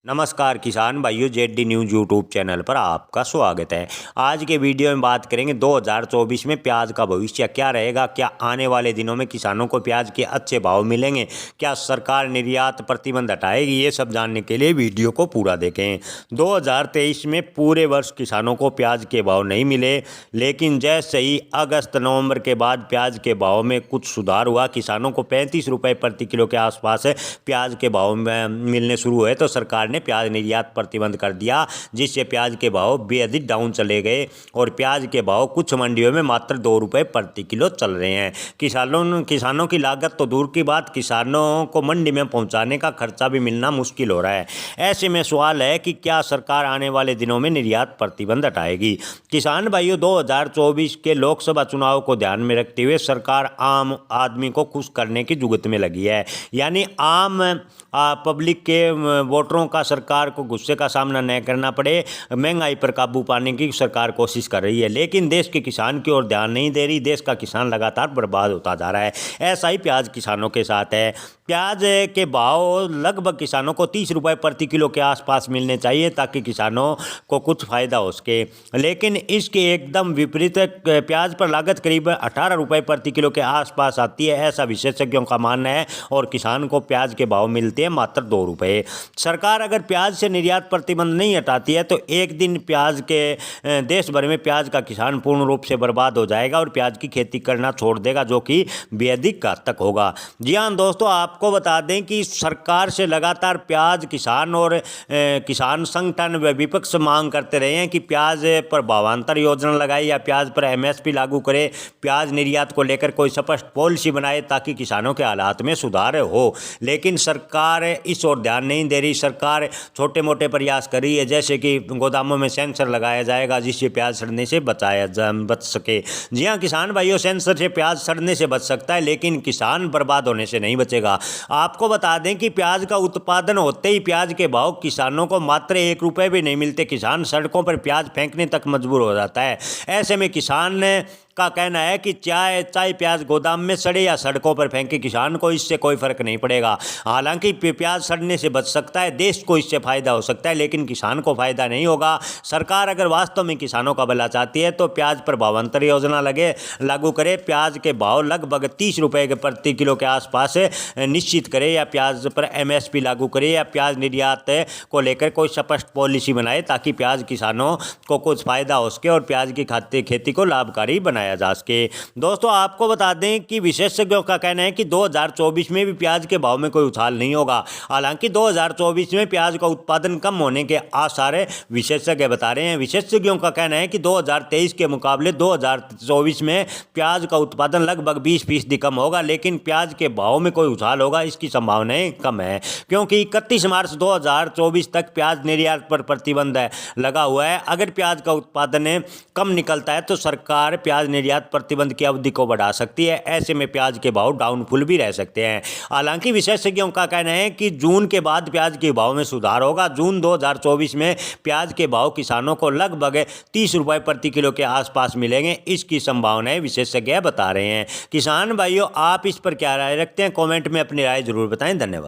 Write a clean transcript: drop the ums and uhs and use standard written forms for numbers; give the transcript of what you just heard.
नमस्कार किसान भाइयों, जेडी न्यूज़ यूट्यूब चैनल पर आपका स्वागत है। आज के वीडियो में बात करेंगे 2024 में प्याज का भविष्य क्या रहेगा। क्या आने वाले दिनों में किसानों को प्याज के अच्छे भाव मिलेंगे? क्या सरकार निर्यात प्रतिबंध हटाएगी? ये सब जानने के लिए वीडियो को पूरा देखें। 2023 में पूरे वर्ष किसानों को प्याज के भाव नहीं मिले, लेकिन जैसे ही अगस्त नवंबर के बाद प्याज के भाव में कुछ सुधार हुआ, किसानों को 35 रुपये प्रति किलो के आसपास प्याज के भाव में मिलने शुरू हुए, तो सरकार ने प्याज निर्यात प्रतिबंध कर दिया, जिससे प्याज के भाव बेहद डाउन चले गए और प्याज के भाव कुछ मंडियों में मात्र 2 रुपये प्रति किलो चल रहे हैं। किसानों की लागत तो दूर की बात, किसानों को मंडी में पहुंचाने का खर्चा भी मिलना मुश्किल हो रहा है। ऐसे में सवाल है कि क्या सरकार आने वाले दिनों में निर्यात प्रतिबंध हटाएगी? किसान भाइयों, 2024 के लोकसभा चुनाव को ध्यान में रखते हुए सरकार आम आदमी को खुश करने की जुगत में लगी है। यानी आम पब्लिक के वोटरों का सरकार को गुस्से का सामना न करना पड़े, महंगाई पर काबू पाने की सरकार कोशिश कर रही है, लेकिन देश के किसान की ओर ध्यान नहीं दे रही। देश का किसान लगातार बर्बाद होता जा रहा है। ऐसा ही प्याज किसानों के साथ है। प्याज के भाव लगभग किसानों को 30 रुपये प्रति किलो के आसपास मिलने चाहिए ताकि किसानों को कुछ फायदा हो सके, लेकिन इसके एकदम विपरीत प्याज पर लागत करीब 18 रुपये प्रति किलो के आसपास आती है, ऐसा विशेषज्ञों का मानना है, और किसान को प्याज के भाव मिलते हैं मात्र 2 रुपये। सरकार अगर प्याज से निर्यात प्रतिबंध नहीं हटाती है तो एक दिन प्याज के देश भर में प्याज का किसान पूर्ण रूप से बर्बाद हो जाएगा और प्याज की खेती करना छोड़ देगा, जो कि बेहद ही घातक होगा। जी हाँ दोस्तों, आपको बता दें कि सरकार से लगातार प्याज किसान और किसान संगठन व विपक्ष मांग करते रहे हैं कि प्याज पर भावांतर योजना लगाए या प्याज पर एमएसपी लागू करे, प्याज निर्यात को लेकर कोई स्पष्ट पॉलिसी बनाए ताकि किसानों के हालात में सुधार हो, लेकिन सरकार इस ओर ध्यान नहीं दे रही। सरकार छोटे मोटे प्रयास कर रही है, जैसे कि गोदामों में सेंसर लगाया जाएगा जिससे प्याज सड़ने से बच सके। जी हाँ किसान भाइयों, सेंसर से प्याज सड़ने से बच सकता है, लेकिन किसान बर्बाद होने से नहीं बचेगा। आपको बता दें कि प्याज का उत्पादन होते ही प्याज के भाव किसानों को मात्र 1 रुपये भी नहीं मिलते। किसान सड़कों पर प्याज फेंकने तक मजबूर हो जाता है। ऐसे में किसान का कहना है कि चाहे प्याज गोदाम में सड़े या सड़कों पर फेंके, किसान को इससे कोई फर्क नहीं पड़ेगा। हालांकि प्याज सड़ने से बच सकता है, देश को इससे फायदा हो सकता है, लेकिन किसान को फायदा नहीं होगा। सरकार अगर वास्तव में किसानों का भला चाहती है तो प्याज पर भावांतर योजना लागू करे, प्याज के भाव लगभग 30 रुपये के प्रति किलो के आसपास निश्चित करे, या प्याज पर एमएसपी लागू करे, या प्याज निर्यात को लेकर कोई स्पष्ट पॉलिसी बनाए ताकि प्याज किसानों को कुछ फायदा हो सके और प्याज की खेती को लाभकारी बनाया जा सके। दोस्तों, आपको बता दें कि विशेषज्ञों का कहना है कि 2024 में भी प्याज के भाव में कोई उछाल नहीं होगा। हालांकि 2024 में प्याज का उत्पादन कम होने के आसार विशेषज्ञ बता रहे हैं। विशेषज्ञों का कहना है कि 2023 के मुकाबले 2024 में प्याज का उत्पादन लगभग 20% कम होगा, लेकिन प्याज के भाव में कोई उछाल होगा इसकी संभावनाएं कम है, क्योंकि 31 मार्च 2024 तक प्याज निर्यात पर प्रतिबंध लगा हुआ है। अगर प्याज का उत्पादन कम निकलता है तो सरकार प्याज निर्यात प्रतिबंध की अवधि को बढ़ा सकती है। ऐसे में प्याज के भाव डाउनफुल भी रह सकते हैं। हालांकि विशेषज्ञों का कहना है कि जून के बाद प्याज के भाव में सुधार होगा। जून 2024 में प्याज के भाव किसानों को लगभग 30 रुपये प्रति किलो के आसपास मिलेंगे, इसकी संभावनाएं विशेषज्ञ बता रहे हैं। किसान भाइयों, आप इस पर क्या राय रखते हैं? कमेंट में अपनी राय जरूर बताएं। धन्यवाद।